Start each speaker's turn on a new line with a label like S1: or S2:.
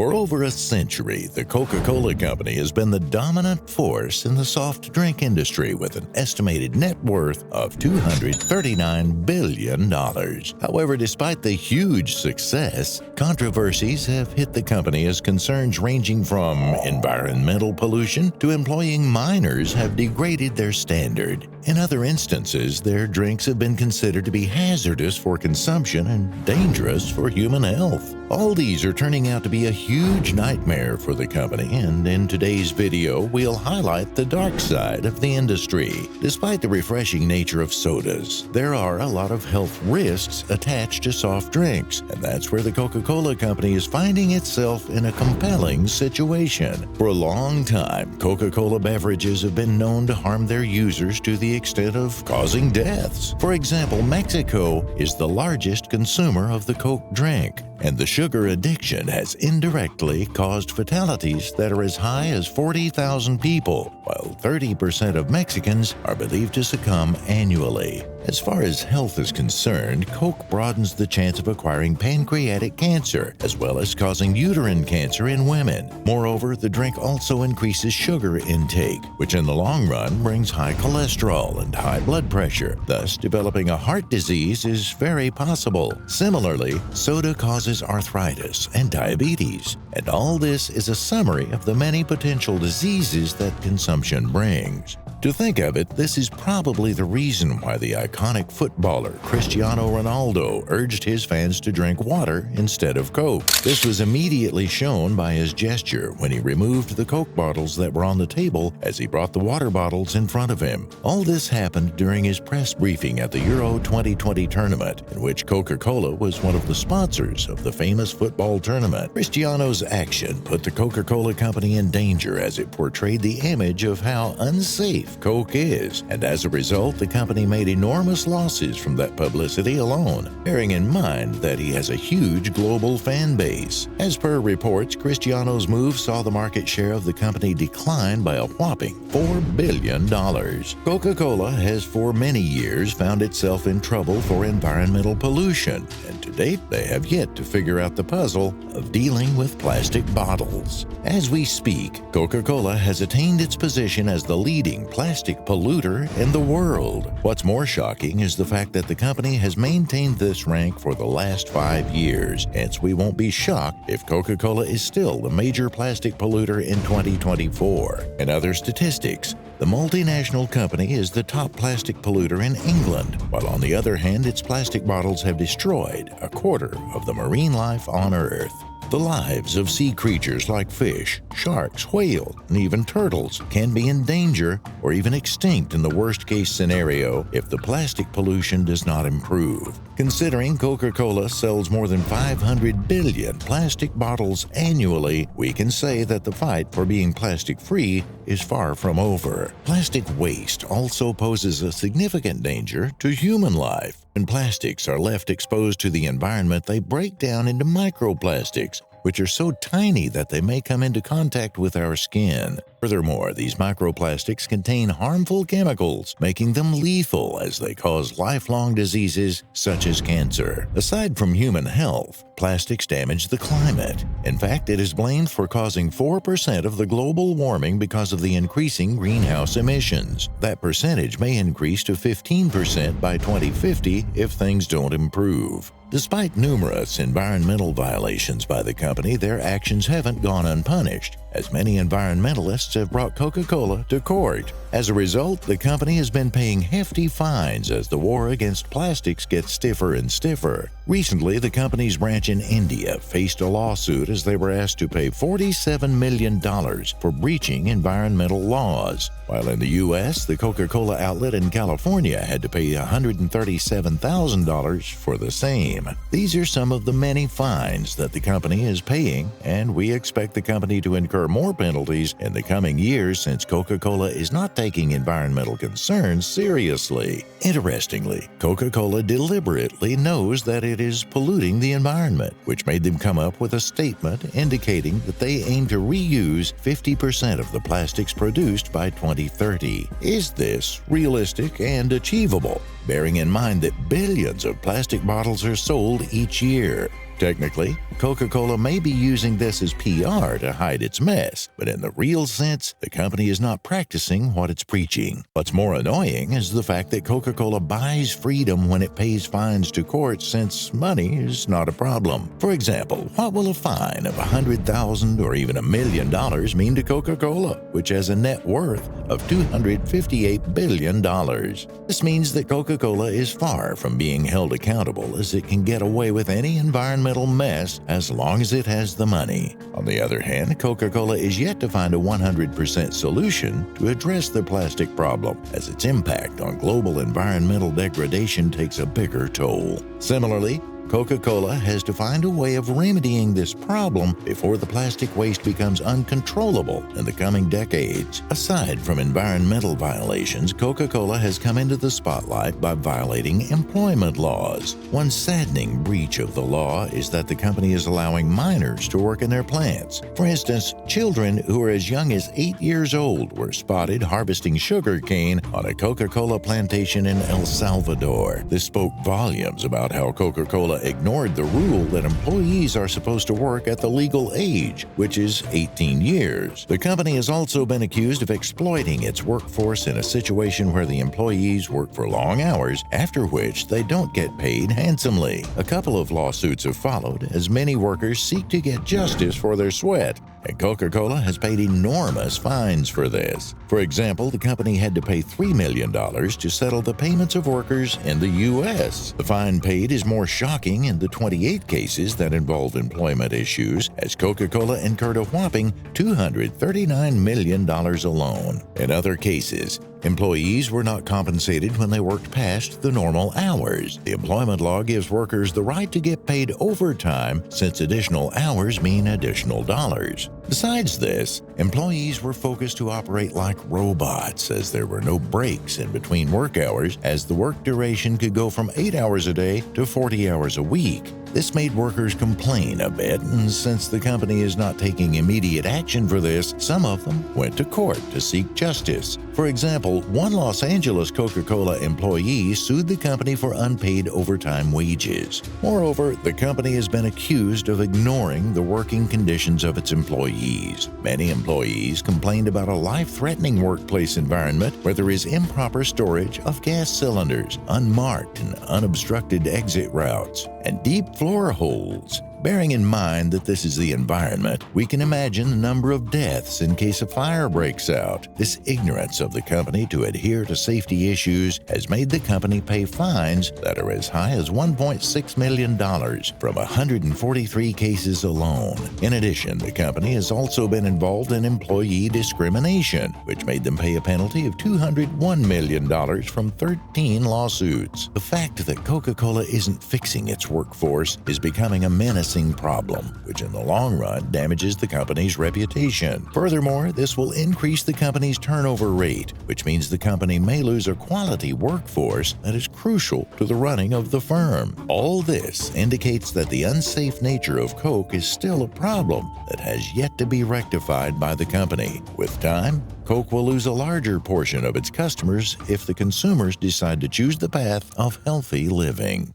S1: For over a century, the Coca-Cola Company has been the dominant force in the soft drink industry with an estimated net worth of $239 billion. However, despite the huge success, controversies have hit the company as concerns ranging from environmental pollution to employing minors have degraded their standard. In other instances, their drinks have been considered to be hazardous for consumption and dangerous for human health. All these are turning out to be a huge nightmare for the company, and in today's video, we'll highlight the dark side of the industry. Despite the refreshing nature of sodas, there are a lot of health risks attached to soft drinks, and that's where the Coca-Cola Company is finding itself in a compelling situation. For a long time, Coca-Cola beverages have been known to harm their users to the extent of causing deaths. For example, Mexico is the largest consumer of the Coke drink, and the sugar addiction has indirectly caused fatalities that are as high as 40,000 people, while 30% of Mexicans are believed to succumb annually. As far as health is concerned, Coke broadens the chance of acquiring pancreatic cancer, as well as causing uterine cancer in women. Moreover, the drink also increases sugar intake, which in the long run brings high cholesterol and high blood pressure. Thus, developing a heart disease is very possible. Similarly, soda causes arthritis and diabetes, and all this is a summary of the many potential diseases that consumption brings. To think of it, this is probably the reason why the iconic footballer Cristiano Ronaldo urged his fans to drink water instead of Coke. This was immediately shown by his gesture when he removed the Coke bottles that were on the table as he brought the water bottles in front of him. All this happened during his press briefing at the Euro 2020 tournament, in which Coca-Cola was one of the sponsors of the famous football tournament. Cristiano's action put the Coca-Cola Company in danger as it portrayed the image of how unsafe Coke is, and as a result, the company made enormous losses from that publicity alone, bearing in mind that he has a huge global fan base. As per reports, Cristiano's move saw the market share of the company decline by a whopping $4 billion. Coca-Cola has for many years found itself in trouble for environmental pollution, and to date, they have yet to figure out the puzzle of dealing with plastic bottles. As we speak, Coca-Cola has attained its position as the leading plastic polluter in the world. What's more shocking is the fact that the company has maintained this rank for the last 5 years, hence we won't be shocked if Coca-Cola is still the major plastic polluter in 2024. In other statistics, the multinational company is the top plastic polluter in England, while on the other hand, its plastic bottles have destroyed a quarter of the marine life on Earth. The lives of sea creatures like fish, sharks, whales, and even turtles can be in danger or even extinct in the worst-case scenario if the plastic pollution does not improve. Considering Coca-Cola sells more than 500 billion plastic bottles annually, we can say that the fight for being plastic-free is far from over. Plastic waste also poses a significant danger to human life. When plastics are left exposed to the environment, they break down into microplastics, which are so tiny that they may come into contact with our skin. Furthermore, these microplastics contain harmful chemicals, making them lethal as they cause lifelong diseases such as cancer. Aside from human health, plastics damage the climate. In fact, it is blamed for causing 4% of the global warming because of the increasing greenhouse emissions. That percentage may increase to 15% by 2050 if things don't improve. Despite numerous environmental violations by the company, their actions haven't gone unpunished, as many environmentalists have brought Coca-Cola to court. As a result, the company has been paying hefty fines as the war against plastics gets stiffer and stiffer. Recently, the company's branch in India faced a lawsuit as they were asked to pay $47 million for breaching environmental laws. While in the U.S., the Coca-Cola outlet in California had to pay $137,000 for the same. These are some of the many fines that the company is paying, and we expect the company to incur more penalties in the coming years since Coca-Cola is not taking environmental concerns seriously. Interestingly, Coca-Cola deliberately knows that it is polluting the environment, which made them come up with a statement indicating that they aim to reuse 50% of the plastics produced by 2030. Is this realistic and achievable, bearing in mind that billions of plastic bottles are sold each year? Technically, Coca-Cola may be using this as PR to hide its mess, but in the real sense, the company is not practicing what it's preaching. What's more annoying is the fact that Coca-Cola buys freedom when it pays fines to courts, since money is not a problem. For example, what will a fine of $100,000 or even $1 million mean to Coca-Cola, which has a net worth of $258 billion? This means that Coca-Cola is far from being held accountable, as it can get away with any environmental mess as long as it has the money. On the other hand, Coca-Cola is yet to find a 100% solution to address the plastic problem, as its impact on global environmental degradation takes a bigger toll. Similarly, Coca-Cola has to find a way of remedying this problem before the plastic waste becomes uncontrollable in the coming decades. Aside from environmental violations, Coca-Cola has come into the spotlight by violating employment laws. One saddening breach of the law is that the company is allowing minors to work in their plants. For instance, children who are as young as 8 years old were spotted harvesting sugar cane on a Coca-Cola plantation in El Salvador. This spoke volumes about how Coca-Cola ignored the rule that employees are supposed to work at the legal age, which is 18 years. The company has also been accused of exploiting its workforce in a situation where the employees work for long hours, after which they don't get paid handsomely. A couple of lawsuits have followed as many workers seek to get justice for their sweat, and Coca-Cola has paid enormous fines for this. For example, the company had to pay $3 million to settle the payments of workers in the U.S. The fine paid is more shocking in the 28 cases that involve employment issues, as Coca-Cola incurred a whopping $239 million alone. In other cases, employees were not compensated when they worked past the normal hours. The employment law gives workers the right to get paid overtime, since additional hours mean additional dollars. Besides this, employees were focused to operate like robots, as there were no breaks in between work hours, as the work duration could go from 8 hours a day to 40 hours a week. This made workers complain a bit, and since the company is not taking immediate action for this, some of them went to court to seek justice. For example, one Los Angeles Coca-Cola employee sued the company for unpaid overtime wages. Moreover, the company has been accused of ignoring the working conditions of its employees. Many employees complained about a life-threatening workplace environment where there is improper storage of gas cylinders, unmarked and unobstructed exit routes, and deep floor holes. Bearing in mind that this is the environment, we can imagine the number of deaths in case a fire breaks out. This ignorance of the company to adhere to safety issues has made the company pay fines that are as high as $1.6 million from 143 cases alone. In addition, the company has also been involved in employee discrimination, which made them pay a penalty of $201 million from 13 lawsuits. The fact that Coca-Cola isn't fixing its workforce is becoming a menacing problem, which in the long run damages the company's reputation. Furthermore, this will increase the company's turnover rate, which means the company may lose a quality workforce that is crucial to the running of the firm. All this indicates that the unsafe nature of Coke is still a problem that has yet to be rectified by the company. With time, Coke will lose a larger portion of its customers if the consumers decide to choose the path of healthy living.